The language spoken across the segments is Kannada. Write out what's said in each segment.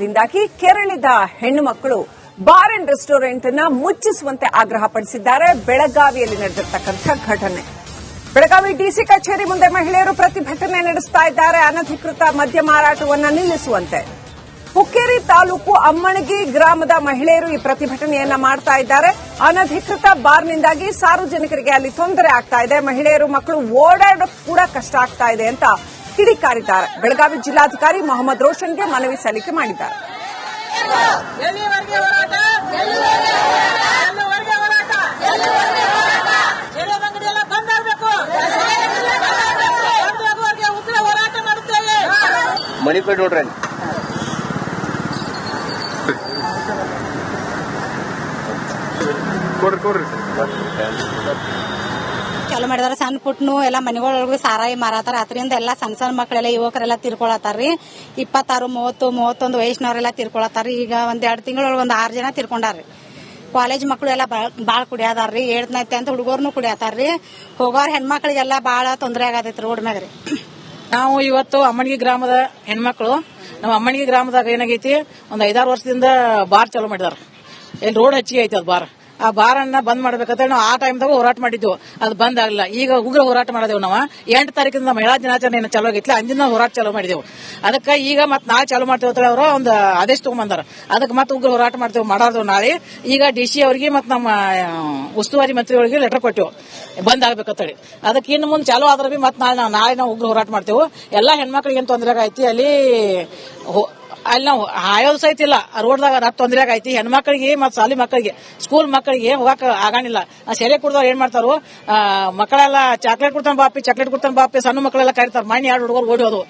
ದಿಂದಾಗಿ ಕೆರಳಿದ ಹೆಣ್ಣು ಮಕ್ಕಳು ಬಾರ್ ಅಂಡ್ ರೆಸ್ಟೋರೆಂಟ್ ಅನ್ನ ಮುಚ್ಚಿಸುವಂತೆ ಆಗ್ರಹಪಡಿಸಿದ್ದಾರೆ. ಬೆಳಗಾವಿಯಲ್ಲಿ ನಡೆದಿರ್ತಕ್ಕಂಥ ಘಟನೆ. ಬೆಳಗಾವಿ ಡಿಸಿ ಕಚೇರಿ ಮುಂದೆ ಮಹಿಳೆಯರು ಪ್ರತಿಭಟನೆ ನಡೆಸ್ತಾ ಇದ್ದಾರೆ. ಅನಧಿಕೃತ ಮದ್ಯ ಮಾರಾಟವನ್ನು ನಿಲ್ಲಿಸುವಂತೆ. ಹುಕ್ಕೇರಿ ತಾಲೂಕು ಅಮ್ಮಣಗಿ ಗ್ರಾಮದ ಮಹಿಳೆಯರು ಈ ಪ್ರತಿಭಟನೆಯನ್ನ ಮಾಡ್ತಾ ಇದ್ದಾರೆ. ಅನಧಿಕೃತ ಬಾರ್ನಿಂದಾಗಿ ಸಾರ್ವಜನಿಕರಿಗೆ ಅಲ್ಲಿ ತೊಂದರೆ ಆಗ್ತಾ ಇದೆ. ಮಹಿಳೆಯರು ಮಕ್ಕಳು ಓಡಾಡೋಕೆ ಕೂಡ ಕಷ್ಟ ಆಗ್ತಾ ಇದೆ ಅಂತ ಕಿಡಿಕಾರಿದ್ದಾರೆ. ಬೆಳಗಾವಿ ಜಿಲ್ಲಾಧಿಕಾರಿ ಮೊಹಮ್ಮದ್ ರೋಷನ್ಗೆ ಮನವಿ ಸಲ್ಲಿಕೆ ಮಾಡಿದ್ದಾರೆ. ಮಣಿಪುರ ನೋಡ್ರಿ ಚಾಲು ಮಾಡಿದಾರೆ. ಸಣ್ಣ ಪುಟ್ನು ಎಲ್ಲ ಮನೆಗಳೊಳಗೂ ಸಾರಾಯಿ ಮಾರಾತಾರ. ಅದರಿಂದ ಎಲ್ಲ ಸಣ್ಣ ಸಣ್ಣ ಮಕ್ಕಳೆಲ್ಲ ಯುವಕರೆಲ್ಲ ತೀರ್ಕೊಳತಾರ್ರಿ. 26, 30, 31 ವಯಸ್ಸಿನವರೆಲ್ಲ ತೀರ್ಕೊಳತಾರ್ರಿ. ಈಗ ಒಂದ್ 2 ತಿಂಗಳೊಳಗೆ 6 ಜನ ತೀರ್ಕೊಂಡಾರ್ರಿ. ಕಾಲೇಜ್ ಮಕ್ಕಳು ಎಲ್ಲ ಬಾಳ್ ಕುಡಿಯದಾರ್ರಿ. 7ನೇ ಅಂತ ಹುಡುಗರ್ನು ಕುಡಿಯತಾರ್ರಿ. ಹೋಗೋರ್ ಹೆಣ್ಮಕ್ಳಿಗೆಲ್ಲ ಬಾಳ ತೊಂದರೆ ಆಗತೈತ್ರಿ ರೋಡ್ ಮ್ಯಾಗ್ರಿ. ನಾವು ಇವತ್ತು ಅಮ್ಮಣಗಿ ಗ್ರಾಮದ ಹೆಣ್ಮಕ್ಳು, ನಮ್ಮ ಅಮ್ಮಣಗಿ ಗ್ರಾಮದಾಗ ಏನಾಗೈತಿ, ಒಂದ್ 5-6 ವರ್ಷದಿಂದ ಬಾರ್ ಚಾಲೂ ಮಾಡಿದಾರ. ಇಲ್ಲಿ ರೋಡ್ ಹಚ್ಚಿಗೆ ಐತಿ ಅದು ಬಾರ್. ಆ ಬಾರ್ ಅನ್ನ ಬಂದ್ ಮಾಡ್ಬೇಕಂತ ನಾವು ಆ ಟೈಮ್ದಾಗ ಹೋರಾಟ ಮಾಡಿದ್ವು. ಅದು ಬಂದ್ ಆಗಲಿಲ್ಲ. ಈಗ ಉಗ್ರ ಹೋರಾಟ ಮಾಡಿದೆವು. ನಾವು 8 ತಾರೀಕಿಂದ ಮಹಿಳಾ ದಿನಾಚರಣೆ ಚಾಲೂ ಆಗಿತ್ತು. ಅಂದಿನ ಹೋರಾಟ ಚಾಲೂ ಮಾಡಿದೆವು. ಅದಕ್ಕೆ ಈಗ ಮತ್ತೆ ನಾಳೆ ಚಾಲೂ ಮಾಡ್ತೇವೆ ಅವರು ಒಂದು ಆದೇಶ ತಗೊಂಡ್ಬಂದಾರ. ಅದಕ್ಕೆ ಮತ್ತೆ ಉಗ್ರ ಹೋರಾಟ ಮಾಡ್ತೇವೆ ಮಾಡಾರ್ದು ನಾಳೆ. ಈಗ ಡಿಸಿ ಅವರಿಗೆ ಮತ್ತೆ ನಮ್ಮ ಉಸ್ತುವಾರಿ ಮಂತ್ರಿಗಳಿಗೆ ಲೆಟರ್ ಕೊಟ್ಟೆವು ಬಂದ್ ಆಗ್ಬೇಕಂತೇಳಿ. ಅದಕ್ಕೆ ಇನ್ನು ಮುಂದೆ ಚಾಲೂ ಆದ್ರೆ ಬಿ ಮತ್ತೆ ನಾಳೆ ನಾವು ಉಗ್ರ ಹೋರಾಟ ಮಾಡ್ತೇವೆ. ಎಲ್ಲಾ ಹೆಣ್ಮಕ್ಳಿಗೆ ಏನ್ ತೊಂದರೆ ಆಗೈತಿ ಅಲ್ಲಿ ನಾವು ಹಾಯೋದು ಸಹಿತ ಇಲ್ಲ. ರೋಡ್ದಾಗ ತೊಂದರೆ ಆಗೈತಿ. ಹೆಣ್ಮಕ್ಳಿಗೆ ಮತ್ತೆ ಶಾಲಿ ಮಕ್ಕಳಿಗೆ, ಸ್ಕೂಲ್ ಮಕ್ಕಳಿಗೆ ಹೋಗಕ್ ಆಗಾಣಿಲ್ಲ. ಸೆರೆ ಕುಡ್ದವ್ರು ಏನ್ ಮಾಡ್ತಾರೋ, ಮಕ್ಕಳೆಲ್ಲ ಚಾಕ್ಲೇಟ್ ಕೊಡ್ತಾನೆ ಬಾಪಿ ಸಣ್ಣ ಮಕ್ಕಳೆಲ್ಲ ಕರೀತಾರೆ. ಮಣ್ಣಿ 2 ಹುಡುಗರು ಓಡೋದು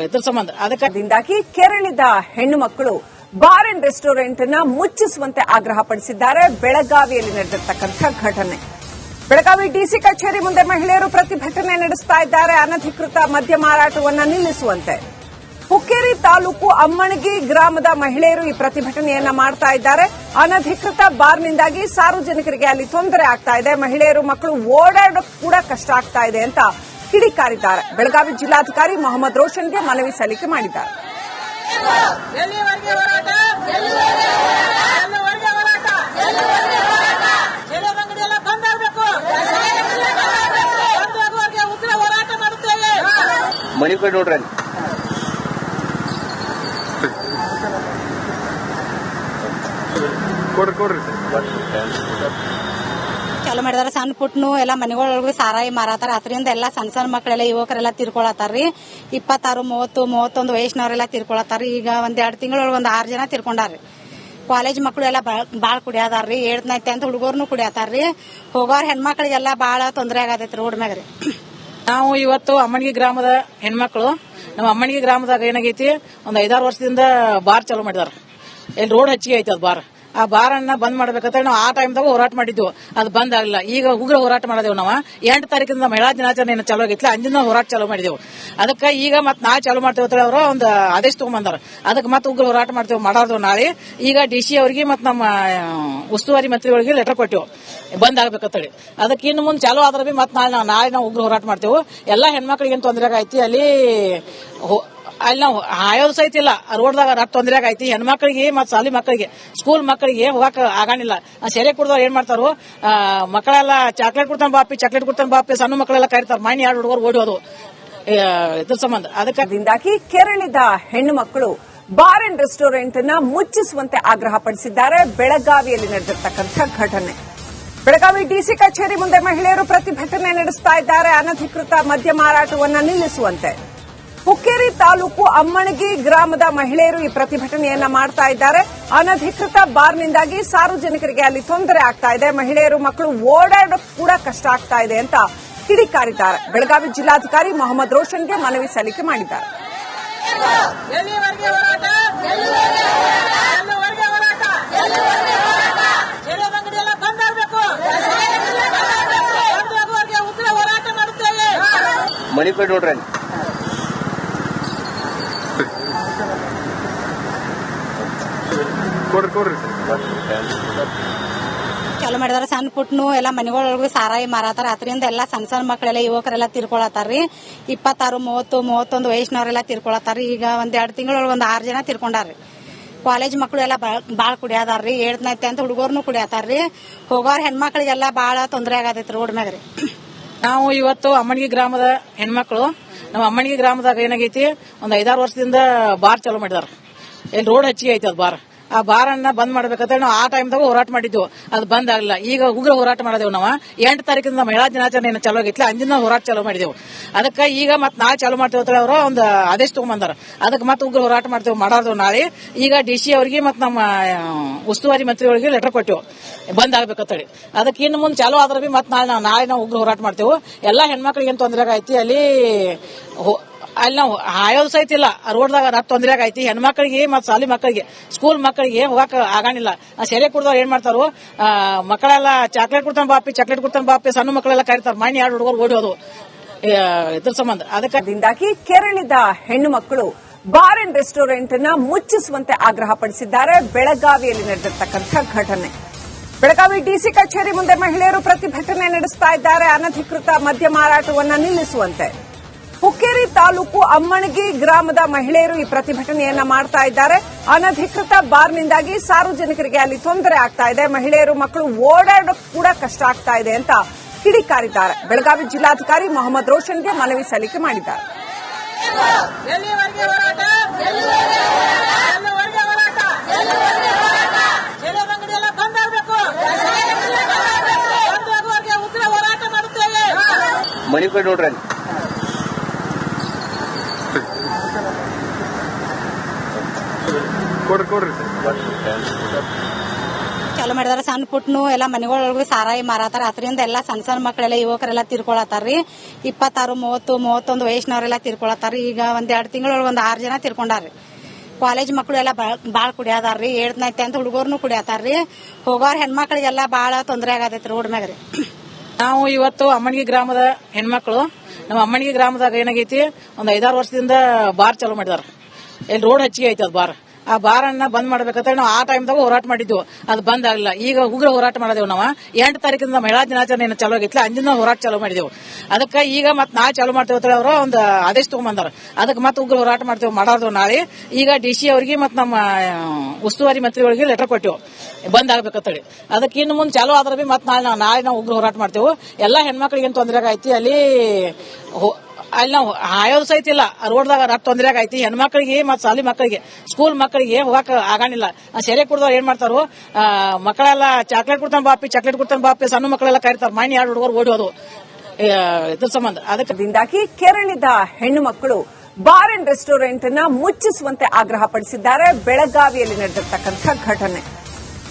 ಇದ್ರ ಸಂಬಂಧ. ಅದಕ್ಕಾಗಿ ಕೆರಳಿದ ಹೆಣ್ಣು ಮಕ್ಕಳು ಬಾರ್ ಅಂಡ್ ರೆಸ್ಟೋರೆಂಟ್ ಅನ್ನ ಮುಚ್ಚಿಸುವಂತೆ ಆಗ್ರಹಪಡಿಸಿದ್ದಾರೆ. ಬೆಳಗಾವಿಯಲ್ಲಿ ನಡೆದಿರ್ತಕ್ಕಂಥ ಘಟನೆ. ಬೆಳಗಾವಿ ಡಿಸಿ ಕಚೇರಿ ಮುಂದೆ ಮಹಿಳೆಯರು ಪ್ರತಿಭಟನೆ ನಡೆಸ್ತಾ ಇದ್ದಾರೆ. ಅನಧಿಕೃತ ಮದ್ಯ ಮಾರಾಟವನ್ನು ನಿಲ್ಲಿಸುವಂತೆ. ಹುಕ್ಕೇರಿ ತಾಲೂಕು ಅಮ್ಮಣಗಿ ಗ್ರಾಮದ ಮಹಿಳೆಯರು ಈ ಪ್ರತಿಭಟನೆಯನ್ನ ಮಾಡ್ತಾ ಇದ್ದಾರೆ. ಅನಧಿಕೃತ ಬಾರ್ನಿಂದಾಗಿ ಸಾರ್ವಜನಿಕರಿಗೆ ಅಲ್ಲಿ ತೊಂದರೆ ಆಗ್ತಾ ಇದೆ. ಮಹಿಳೆಯರು ಮಕ್ಕಳು ಓಡಾಡೋಕೆ ಕೂಡ ಕಷ್ಟ ಆಗ್ತಾ ಇದೆ ಅಂತ ಕಿಡಿಕಾರಿದ್ದಾರೆ. ಬೆಳಗಾವಿ ಜಿಲ್ಲಾಧಿಕಾರಿ ಮೊಹಮ್ಮದ್ ರೋಷನ್ಗೆ ಮನವಿ ಸಲ್ಲಿಕೆ ಮಾಡಿದ್ದಾರೆ. ಮಣಿಪುರ ನೋಡ್ರಿ ಚಾಲು ಮಾಡಿದಾರೆ. ಸಣ್ಣ ಪುಟ್ನು ಎಲ್ಲ ಮನೆಗಳೊಳಗೂ ಸಾರಾಯಿ ಮಾರಾತಾರ. ಅದರಿಂದ ಎಲ್ಲ ಸಣ್ಣ ಸಣ್ಣ ಮಕ್ಕಳೆಲ್ಲ ಯುವಕರೆಲ್ಲ ತೀರ್ಕೊಳತಾರ್ರಿ. 26, 30, 31 ವಯಸ್ಸಿನವರೆಲ್ಲ ತೀರ್ಕೊಳತಾರ್ರಿ. ಈಗ ಒಂದ್ 2 ತಿಂಗಳೊಳಗೆ 6 ಜನ ತೀರ್ಕೊಂಡಾರ್ರಿ. ಕಾಲೇಜ್ ಮಕ್ಕಳು ಎಲ್ಲ ಬಾಳ್ ಕುಡಿಯದಾರ್ರಿ. 7ನೇ ಅಂತ ಹುಡುಗರ್ನು ಕುಡಿಯತಾರ್ರಿ. ಹೋಗೋರ್ ಹೆಣ್ಮಕ್ಳಿಗೆಲ್ಲ ಬಾಳ ತೊಂದರೆ ಆಗತೈತ್ರಿ ರೋಡ್ ಮ್ಯಾಗ್ರಿ. ನಾವು ಇವತ್ತು ಅಮ್ಮಣಗಿ ಗ್ರಾಮದ ಹೆಣ್ಮಕ್ಳು, ನಮ್ಮ ಅಮ್ಮಣಗಿ ಗ್ರಾಮದಾಗ ಏನಾಗೈತಿ, ಒಂದ್ 5-6 ವರ್ಷದಿಂದ ಬಾರ್ ಚಾಲೂ ಮಾಡಿದಾರ. ಇಲ್ಲಿ ರೋಡ್ ಹಚ್ಚಿಗೆ ಐತಿ ಅದು ಬಾರ್. ಆ ಬಾರ್ ಅನ್ನ ಬಂದ್ ಮಾಡ್ಬೇಕಂತ ನಾವು ಆ ಟೈಮ್ದಾಗ ಹೋರಾಟ ಮಾಡಿದ್ವು. ಅದು ಬಂದ್ ಆಗಲಿಲ್ಲ. ಈಗ ಉಗ್ರ ಹೋರಾಟ ಮಾಡಿದೆವು. ನಾವು 8 ತಾರೀಕಿಂದ ಮಹಿಳಾ ದಿನಾಚರಣೆ ಚಾಲೂ ಆಗಿತ್ತು. ಅಂದಿನ ಹೋರಾಟ ಚಾಲೂ ಮಾಡಿದೆವು. ಅದಕ್ಕೆ ಈಗ ಮತ್ತೆ ನಾಳೆ ಚಾಲೂ ಮಾಡ್ತೇವೆ ಅವರು ಒಂದು ಆದೇಶ ತಗೊಂಡ್ಬಂದಾರ. ಅದಕ್ಕೆ ಮತ್ತೆ ಉಗ್ರ ಹೋರಾಟ ಮಾಡ್ತೇವೆ ಮಾಡಾರ್ದು ನಾಳೆ. ಈಗ ಡಿಸಿ ಅವರಿಗೆ ಮತ್ತೆ ನಮ್ಮ ಉಸ್ತುವಾರಿ ಮಂತ್ರಿಗಳಿಗೆ ಲೆಟರ್ ಕೊಟ್ಟೆವು ಬಂದ್ ಆಗ್ಬೇಕಂತೇಳಿ. ಅದಕ್ಕೆ ಇನ್ನು ಮುಂದೆ ಚಾಲೂ ಆದ್ರೆ ಬಿ ಮತ್ತೆ ನಾಳೆ ನಾವು ಉಗ್ರ ಹೋರಾಟ ಮಾಡ್ತೇವೆ. ಎಲ್ಲಾ ಹೆಣ್ಮಕ್ಳಿಗೆ ಏನ್ ತೊಂದರೆ ಆಗೈತಿ ಅಲ್ಲಿ ನಾವು ಹಾಯೋದು ಸಹಿತ ಇಲ್ಲ. ರೋಡ್ದಾಗ ತೊಂದರೆ ಆಗೈತಿ. ಹೆಣ್ಮಕ್ಳಿಗೆ ಮತ್ತೆ ಶಾಲಿ ಮಕ್ಕಳಿಗೆ, ಸ್ಕೂಲ್ ಮಕ್ಕಳಿಗೆ ಹೋಗಕ್ ಆಗಾಣಿಲ್ಲ. ಸೆರೆ ಕುಡ್ದವ್ರು ಏನ್ ಮಾಡ್ತಾರೋ, ಮಕ್ಕಳೆಲ್ಲ ಚಾಕ್ಲೇಟ್ ಕೊಡ್ತಾನೆ ಬಾಪಿ ಸಣ್ಣ ಮಕ್ಕಳೆಲ್ಲ ಕರೀತಾರೆ. ಮಣ್ಣಿ 2 ಹುಡುಗರು ಓಡೋದು ಇದ್ರ ಸಂಬಂಧ. ಅದಕ್ಕಾಗಿ ಕೆರಳಿದ ಹೆಣ್ಣು ಮಕ್ಕಳು ಬಾರ್ ಅಂಡ್ ರೆಸ್ಟೋರೆಂಟ್ ಅನ್ನ ಮುಚ್ಚಿಸುವಂತೆ ಆಗ್ರಹಪಡಿಸಿದ್ದಾರೆ. ಬೆಳಗಾವಿಯಲ್ಲಿ ನಡೆದಿರ್ತಕ್ಕಂಥ ಘಟನೆ. ಬೆಳಗಾವಿ ಡಿಸಿ ಕಚೇರಿ ಮುಂದೆ ಮಹಿಳೆಯರು ಪ್ರತಿಭಟನೆ ನಡೆಸ್ತಾ ಇದ್ದಾರೆ. ಅನಧಿಕೃತ ಮದ್ಯ ಮಾರಾಟವನ್ನು ನಿಲ್ಲಿಸುವಂತೆ. ಹುಕ್ಕೇರಿ ತಾಲೂಕು ಅಮ್ಮಣಗಿ ಗ್ರಾಮದ ಮಹಿಳೆಯರು ಈ ಪ್ರತಿಭಟನೆಯನ್ನ ಮಾಡ್ತಾ ಇದ್ದಾರೆ. ಅನಧಿಕೃತ ಬಾರ್ನಿಂದಾಗಿ ಸಾರ್ವಜನಿಕರಿಗೆ ಅಲ್ಲಿ ತೊಂದರೆ ಆಗ್ತಾ ಇದೆ. ಮಹಿಳೆಯರು ಮಕ್ಕಳು ಓಡಾಡೋಕೆ ಕೂಡ ಕಷ್ಟ ಆಗ್ತಾ ಇದೆ ಅಂತ ಕಿಡಿಕಾರಿದ್ದಾರೆ. ಬೆಳಗಾವಿ ಜಿಲ್ಲಾಧಿಕಾರಿ ಮೊಹಮ್ಮದ್ ರೋಷನ್ಗೆ ಮನವಿ ಸಲ್ಲಿಕೆ ಮಾಡಿದ್ದಾರೆ. ಮಣಿಪುರ ನೋಡ್ರಿ ಚಾಲು ಮಾಡಿದಾರ. ಸಣ್ಣ ಪುಟ್ನು ಎಲ್ಲ ಮನೆಗಳೊಳಗೆ ಸಾರಾಯಿ ಮಾರಾತಾರ. ಅದರಿಂದ ಎಲ್ಲ ಸಣ್ಣ ಮಕ್ಕಳೆಲ್ಲ ಯುವಕರೆಲ್ಲ ತಿರ್ಕೊಳತಾರ್ರಿ. 26, 30, 31 ವಯಸ್ಸಿನವರೆಲ್ಲ ತಿರ್ಕೊಳತಾರ್ರಿ. ಈಗ ಒಂದ್ 2 ತಿಂಗಳೊಳಗೆ ಒಂದು 6 ಜನ ತಿರ್ಕೊಂಡಾರ್ರಿ. ಕಾಲೇಜ್ ಮಕ್ಕಳು ಎಲ್ಲ ಬಾಳ ಕುಡಿಯದಾರ್ರಿ. 7ನೇ 10th ಹುಡುಗರ್ನು ಕುಡಿಯತಾರ್ರಿ. ಹೋಗೋರ್ ಹೆಣ್ಮಕ್ಳಿಗೆಲ್ಲ ಬಾಳ ತೊಂದರೆ ಆಗತೈತ್ರಿ ರೋಡ್ ಮ್ಯಾಗ್ರಿ. ನಾವು ಇವತ್ತು ಅಮ್ಮನಿಗೆ ಗ್ರಾಮದ ಹೆಣ್ಮಕ್ಳು, ನಮ್ಮ ಅಮ್ಮನಿಗೆ ಗ್ರಾಮದಾಗ ಏನಾಗೈತಿ, ಒಂದ್ 5-6 ವರ್ಷದಿಂದ ಬಾರ್ ಚಾಲೂ ಮಾಡಿದಾರ. ಇಲ್ಲಿ ರೋಡ್ ಹಚ್ಚಿಗೆ ಐತಿ ಅದು ಬಾರ್. ಆ ಬಾರ್ ಅನ್ನ ಬಂದ್ ಮಾಡ್ಬೇಕಂತ ನಾವು ಆ ಟೈಮ್ದಾಗ ಹೋರಾಟ ಮಾಡಿದ್ವು. ಅದು ಬಂದ್ ಆಗಲ್ಲ. ಈಗ ಉಗ್ರ ಹೋರಾಟ ಮಾಡಿದೆವು. ನಾವು 8 ತಾರೀಕಿಂದ ಮಹಿಳಾ ದಿನಾಚರಣೆ ಚಾಲೂ ಆಗೈತಿ. ಅಂದಿನ ಹೋರಾಟ ಚಾಲೂ ಮಾಡಿದೆವು. ಅದಕ್ಕೆ ಈಗ ಮತ್ತೆ ನಾಳೆ ಚಾಲೂ ಮಾಡ್ತೇವೆ ಅವರು ಒಂದು ಆದೇಶ ತಗೊಂಡ್ಬಂದಾರ. ಅದಕ್ಕೆ ಮತ್ತೆ ಉಗ್ರ ಹೋರಾಟ ಮಾಡ್ತೇವೆ ಮಾಡಾರ್ದು ನಾಳೆ. ಈಗ DC ಅವರಿಗೆ ಮತ್ತೆ ನಮ್ಮ ಉಸ್ತುವಾರಿ ಮಂತ್ರಿಗಳಿಗೆ ಲೆಟರ್ ಕೊಟ್ಟೆವು ಬಂದ್ ಆಗ್ಬೇಕಂತೇಳಿ. ಅದಕ್ಕೆ ಇನ್ನು ಮುಂದೆ ಚಾಲೂ ಆದ್ರೆ ಬಿ ಮತ್ತೆ ನಾಳೆ ನಾವು ಉಗ್ರ ಹೋರಾಟ ಮಾಡ್ತೇವೆ. ಎಲ್ಲಾ ಹೆಣ್ಮಕ್ಳಿಗೆ ಏನ್ ತೊಂದರೆ ಆಗೈತಿ ಅಲ್ಲಿ ನಾವು ಆಯೋದು ಸಹಿತ ಇಲ್ಲ. ರೋಡ್ದಾಗ ತೊಂದರೆ ಆಗೈತಿ. ಹೆಣ್ಮಕ್ಳಿಗೆ ಮತ್ತೆ ಶಾಲಿ ಮಕ್ಕಳಿಗೆ, ಸ್ಕೂಲ್ ಮಕ್ಕಳಿಗೆ ಹೋಗಕ್ ಆಗಾನಿಲ್ಲ. ಸೆರೆ ಕುಡ್ದವ್ರು ಏನ್ ಮಾಡ್ತಾರು, ಮಕ್ಕಳೆಲ್ಲ ಚಾಕ್ಲೇಟ್ ಕೊಡ್ತಾನೆ ಬಾಪಿ ಸಣ್ಣ ಮಕ್ಕಳೆಲ್ಲ ಕರೀತಾರ. ಮಣ್ಣಿ 2 ಹುಡುಗರು ಓಡಿ ಹೋದು ಇದ್ರ ಸಂಬಂಧ. ಅದಕ್ಕಾಗಿ ಕೆರಳಿದ ಹೆಣ್ಣು ಮಕ್ಕಳು ಬಾರ್ ಅಂಡ್ ರೆಸ್ಟೋರೆಂಟ್ ಅನ್ನ ಮುಚ್ಚಿಸುವಂತೆ ಆಗ್ರಹ ಪಡಿಸಿದ್ದಾರೆ. ಬೆಳಗಾವಿಯಲ್ಲಿ ನಡೆದಿರ್ತಕ್ಕಂಥ ಘಟನೆ. ಬೆಳಗಾವಿ DC ಕಚೇರಿ ಮುಂದೆ ಮಹಿಳೆಯರು ಪ್ರತಿಭಟನೆ ನಡೆಸ್ತಾ ಇದ್ದಾರೆ. ಅನಧಿಕೃತ ಮದ್ಯ ಮಾರಾಟವನ್ನು ನಿಲ್ಲಿಸುವಂತೆ. ಹುಕ್ಕೇರಿ ತಾಲೂಕು ಅಮ್ಮಣಗಿ ಗ್ರಾಮದ ಮಹಿಳೆಯರು ಈ ಪ್ರತಿಭಟನೆಯನ್ನ ಮಾಡ್ತಾ ಇದ್ದಾರೆ. ಅನಧಿಕೃತ ಬಾರ್ನಿಂದಾಗಿ ಸಾರ್ವಜನಿಕರಿಗೆ ಅಲ್ಲಿ ತೊಂದರೆ ಆಗ್ತಾ ಇದೆ. ಮಹಿಳೆಯರು ಮಕ್ಕಳು ಓಡಾಡೋಕೆ ಕೂಡ ಕಷ್ಟ ಆಗ್ತಾ ಇದೆ ಅಂತ ಕಿಡಿಕಾರಿದ್ದಾರೆ. ಬೆಳಗಾವಿ ಜಿಲ್ಲಾಧಿಕಾರಿ ಮೊಹಮ್ಮದ್ ರೋಷನ್ಗೆ ಮನವಿ ಸಲ್ಲಿಕೆ ಮಾಡಿದ್ದಾರೆ. ಮನಿ ಕಡೆ ನೋಡ್ರಿ. ಚಾಲು ಮಾಡಿದಾರ. ಸಣ್ಣ ಪುಟ್ನು ಎಲ್ಲ ಮನೆಗಳೊಳಗೆ ಸಾರಾಯಿ ಮಾರಾತಾರ. ಅದರಿಂದ ಎಲ್ಲ ಸಣ್ಣ ಮಕ್ಕಳೆಲ್ಲ ಯುವಕರೆಲ್ಲ ತಿರ್ಕೊಳತಾರ್ರಿ. 26, 30, 31 ವಯಸ್ಸಿನವರೆಲ್ಲ ತಿರ್ಕೊಳತಾರ್ರಿ. ಈಗ ಒಂದ್ 2 ತಿಂಗಳೊಳಗೆ ಒಂದು 6 ಜನ ತಿರ್ಕೊಂಡಾರ್ರಿ. ಕಾಲೇಜ್ ಮಕ್ಕಳು ಎಲ್ಲ ಬಾಳ ಕುಡಿಯದಾರ್ರಿ. 7ನೇ 10th ಹುಡುಗರ್ನು ಕುಡಿಯತಾರ್ರಿ. ಹೋಗೋರ್ ಹೆಣ್ಮಕ್ಳಿಗೆಲ್ಲ ಬಾಳ ತೊಂದರೆ ಆಗತೈತ್ರಿ ರೋಡ್ ಮ್ಯಾಗ್ರಿ. ನಾವು ಇವತ್ತು ಅಮ್ಮನಿಗೆ ಗ್ರಾಮದ ಹೆಣ್ಮಕ್ಳು, ನಮ್ಮ ಅಮ್ಮನಿಗೆ ಗ್ರಾಮದಾಗ ಏನಾಗೈತಿ, ಒಂದ್ 5-6 ವರ್ಷದಿಂದ ಬಾರ್ ಚಾಲೂ ಮಾಡಿದಾರ. ಇಲ್ಲಿ ರೋಡ್ ಹಚ್ಚಿಗೆ ಐತಿ ಅದು ಬಾರ್. ಆ ಬಾರ್ ಅನ್ನ ಬಂದ್ ಮಾಡ್ಬೇಕಂತ ನಾವು ಆ ಟೈಮ್ದಾಗ ಹೋರಾಟ ಮಾಡಿದ್ವು. ಅದು ಬಂದ್ ಆಗಲ್ಲ. ಈಗ ಉಗ್ರ ಹೋರಾಟ ಮಾಡಿದೆವು. ನಾವು 8 ತಾರೀಕಿಂದ ಮಹಿಳಾ ದಿನಾಚರಣೆ ಚಾಲೂ ಆಗೈತಿ. ಅಂದಿನ ಹೋರಾಟ ಚಾಲೂ ಮಾಡಿದೆವು. ಅದಕ್ಕೆ ಈಗ ಮತ್ತೆ ನಾಳೆ ಚಾಲೂ ಮಾಡ್ತೇವೆ ಅವರು ಒಂದು ಆದೇಶ ತಗೊಂಡ್ಬಂದಾರ. ಅದಕ್ಕೆ ಮತ್ತೆ ಉಗ್ರ ಹೋರಾಟ ಮಾಡ್ತೇವೆ ಮಾಡಾರ್ದು ನಾಳೆ. ಈಗ DC ಅವರಿಗೆ ಮತ್ತೆ ನಮ್ಮ ಉಸ್ತುವಾರಿ ಮಂತ್ರಿಗಳಿಗೆ ಲೆಟರ್ ಕೊಟ್ಟೆವು ಬಂದ್ ಆಗ್ಬೇಕಂತೇಳಿ. ಅದಕ್ಕೆ ಇನ್ನು ಮುಂದೆ ಚಾಲೂ ಆದ್ರೆ ಬಿ ಮತ್ತೆ ನಾಳೆ ನಾವು ಉಗ್ರ ಹೋರಾಟ ಮಾಡ್ತೇವೆ. ಎಲ್ಲಾ ಹೆಣ್ಮಕ್ಳಿಗೆ ಏನ್ ತೊಂದರೆ ಆಗೈತಿ ಅಲ್ಲಿ ನಾವು ಆಯೋದು ಸಹಿತ ಇಲ್ಲ. ರೋಡ್ದಾಗ ತೊಂದರೆ ಆಗೈತಿ. ಹೆಣ್ಮಕ್ಳಿಗೆ ಮತ್ತೆ ಶಾಲಿ ಮಕ್ಕಳಿಗೆ, ಸ್ಕೂಲ್ ಮಕ್ಕಳಿಗೆ ಹೋಗಕ್ ಆಗಾನಿಲ್ಲ. ಸೆರೆ ಕುಡ್ದವ್ರು ಏನ್ ಮಾಡ್ತಾರು, ಮಕ್ಕಳೆಲ್ಲ ಚಾಕ್ಲೇಟ್ ಕೊಡ್ತಾನೆ ಬಾಪಿ ಸಣ್ಣ ಮಕ್ಕಳೆಲ್ಲ ಕರೀತಾರ. ಮಣ್ಣಿ 2 ಹುಡುಗರು ಓಡಿ ಹೋದು ಇದ್ರ ಸಂಬಂಧ. ಅದಕ್ಕಾಗಿ ಕೆರಳಿದ ಹೆಣ್ಣು ಮಕ್ಕಳು ಬಾರ್ ಅಂಡ್ ರೆಸ್ಟೋರೆಂಟ್ ಅನ್ನ ಮುಚ್ಚಿಸುವಂತೆ ಆಗ್ರಹ ಪಡಿಸಿದ್ದಾರೆ. ಬೆಳಗಾವಿಯಲ್ಲಿ ನಡೆದಿರ್ತಕ್ಕಂಥ ಘಟನೆ.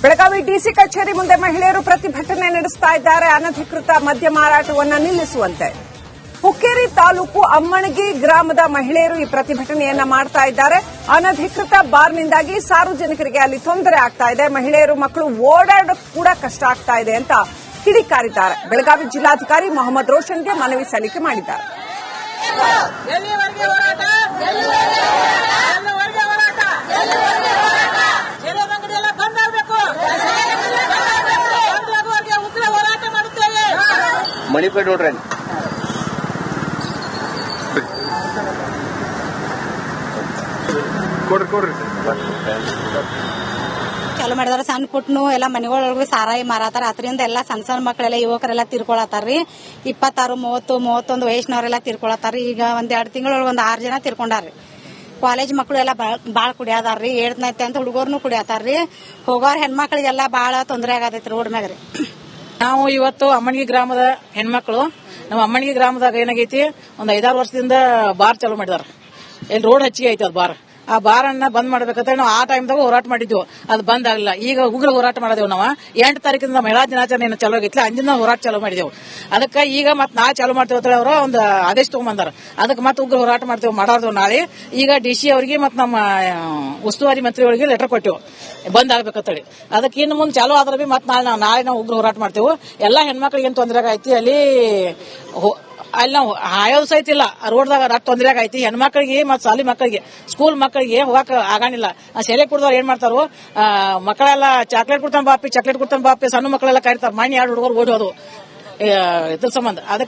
ಬೆಳಗಾವಿ DC ಕಚೇರಿ ಮುಂದೆ ಮಹಿಳೆಯರು ಪ್ರತಿಭಟನೆ ನಡೆಸ್ತಾ ಇದ್ದಾರೆ. ಅನಧಿಕೃತ ಮದ್ಯ ಮಾರಾಟವನ್ನು ನಿಲ್ಲಿಸುವಂತೆ. ಹುಕ್ಕೇರಿ ತಾಲೂಕು ಅಮ್ಮಣಗಿ ಗ್ರಾಮದ ಮಹಿಳೆಯರು ಈ ಪ್ರತಿಭಟನೆಯನ್ನ ಮಾಡ್ತಾ ಇದ್ದಾರೆ. ಅನಧಿಕೃತ ಬಾರ್ನಿಂದಾಗಿ ಸಾರ್ವಜನಿಕರಿಗೆ ಅಲ್ಲಿ ತೊಂದರೆ ಆಗ್ತಾ ಇದೆ. ಮಹಿಳೆಯರು ಮಕ್ಕಳು ಓಡಾಡೋಕೆ ಕೂಡ ಕಷ್ಟ ಆಗ್ತಾ ಇದೆ ಅಂತ ಕಿಡಿಕಾರಿದ್ದಾರೆ. ಬೆಳಗಾವಿ ಜಿಲ್ಲಾಧಿಕಾರಿ ಮೊಹಮ್ಮದ್ ರೋಷನ್ಗೆ ಮನವಿ ಸಲ್ಲಿಕೆ ಮಾಡಿದ್ದಾರೆ. ಮನಿ ಕಡೆ ನೋಡ್ರಿ. ಚಾಲು ಮಾಡಿದಾರ. ಸಣ್ಣ ಪುಟ್ನು ಎಲ್ಲ ಮನೆಗಳೊಳಗೆ ಸಾರಾಯಿ ಮಾರಾತಾರ. ಅದರಿಂದ ಎಲ್ಲ ಸಣ್ಣ ಮಕ್ಕಳೆಲ್ಲ ಯುವಕರೆಲ್ಲ ತಿರ್ಕೊಳತಾರ್ರಿ. 26, 30, 31 ವಯಸ್ಸಿನವರೆಲ್ಲ ತಿರ್ಕೊಳತಾರ್ರಿ. ಈಗ ಒಂದ್ 2 ತಿಂಗಳೊಳಗೆ ಒಂದು 6 ಜನ ತಿರ್ಕೊಂಡಾರ್ರಿ. ಕಾಲೇಜ್ ಮಕ್ಕಳು ಎಲ್ಲ ಬಾಳ ಕುಡಿಯದಾರ್ರಿ. 7ನೇ 10th ಹುಡುಗರ್ನು ಕುಡಿಯತಾರ್ರಿ. ಹೋಗೋರ್ ಹೆಣ್ಮಕ್ಳಿಗೆಲ್ಲ ಬಾಳ ತೊಂದರೆ ಆಗತೈತ್ರಿ ರೋಡ್ ಮ್ಯಾಗ್ರಿ. ನಾವು ಇವತ್ತು ಅಮ್ಮನಿಗೆ ಗ್ರಾಮದ ಹೆಣ್ಮಕ್ಳು, ನಮ್ಮ ಅಮ್ಮನಿಗೆ ಗ್ರಾಮದಾಗ ಏನಾಗೈತಿ, ಒಂದ್ 5-6 ವರ್ಷದಿಂದ ಬಾರ್ ಚಾಲೂ ಮಾಡಿದಾರ. ಇಲ್ಲಿ ರೋಡ್ ಹಚ್ಚಿಗೆ ಐತಿ ಅದು ಬಾರ್. ಆ ಬಾರ್ ಅನ್ನ ಬಂದ್ ಮಾಡ್ಬೇಕಂತ ನಾವು ಆ ಟೈಮ್ದಾಗ ಹೋರಾಟ ಮಾಡಿದ್ವು. ಅದು ಬಂದ್ ಆಗಲ್ಲ. ಈಗ ಉಗ್ರ ಹೋರಾಟ ಮಾಡಿದೆವು. ನಾವು 8 ತಾರೀಕಿಂದ ಮಹಿಳಾ ದಿನಾಚರಣೆ ಚಾಲೂ ಆಗೈತಿ. ಅಂದಿನ ಹೋರಾಟ ಚಾಲೂ ಮಾಡಿದೆವು. ಅದಕ್ಕೆ ಈಗ ಮತ್ತೆ ನಾಳೆ ಚಾಲೂ ಮಾಡ್ತೇವೆ ಅವರು ಒಂದು ಆದೇಶ ತಗೊಂಡ್ಬಂದಾರ. ಅದಕ್ಕೆ ಮತ್ತೆ ಉಗ್ರ ಹೋರಾಟ ಮಾಡ್ತೇವೆ ಮಾಡಾರ್ದು ನಾಳೆ. ಈಗ DC ಅವರಿಗೆ ಮತ್ತೆ ನಮ್ಮ ಉಸ್ತುವಾರಿ ಮಂತ್ರಿಗಳಿಗೆ ಲೆಟರ್ ಕೊಟ್ಟೆವು ಬಂದ್ ಆಗ್ಬೇಕಂತೇಳಿ. ಅದಕ್ಕೆ ಇನ್ನು ಮುಂದೆ ಚಾಲೂ ಆದ್ರೆ ಬಿ ಮತ್ತೆ ನಾಳೆ ನಾವು ಉಗ್ರ ಹೋರಾಟ ಮಾಡ್ತೇವೆ. ಎಲ್ಲಾ ಹೆಣ್ಮಕ್ಳಿಗೆ ಏನ್ ತೊಂದರೆ ಆಗೈತಿ ಅಲ್ಲಿ ಅಲ್ಲಿ ನಾವು ಹಾಯೋದು ಸಹಿತ ಇಲ್ಲ. ರೋಡ್ದಾಗ ರಟ್ ತೊಂದ್ರೆ ಆಗೈತಿ. ಹೆಣ್ಮಕ್ಳಿಗೆ ಮತ್ ಸಾಲಿ ಮಕ್ಕಳಿಗೆ ಸ್ಕೂಲ್ ಮಕ್ಕಳಿಗೆ ಹೋಗಕ್ ಆಗಾನಿಲ್ಲ. ಸೆರೆ ಕುಡ್ದವ್ರು ಏನ್ ಮಾಡ್ತಾರೋ ಮಕ್ಕಳೆಲ್ಲ ಚಾಕ್ಲೇಟ್ ಕೊಡ್ತಾನ ಬಾಪಿ, ಸಣ್ಣ ಮಕ್ಕಳೆಲ್ಲ ಕರಿತಾರ. ಮಣ್ಣಿ 2 ಹುಡುಗರು ಓಡಿ ಹೋದು ಇದ್ರ ಸಂಬಂಧ. ಅದಕ್ಕೆ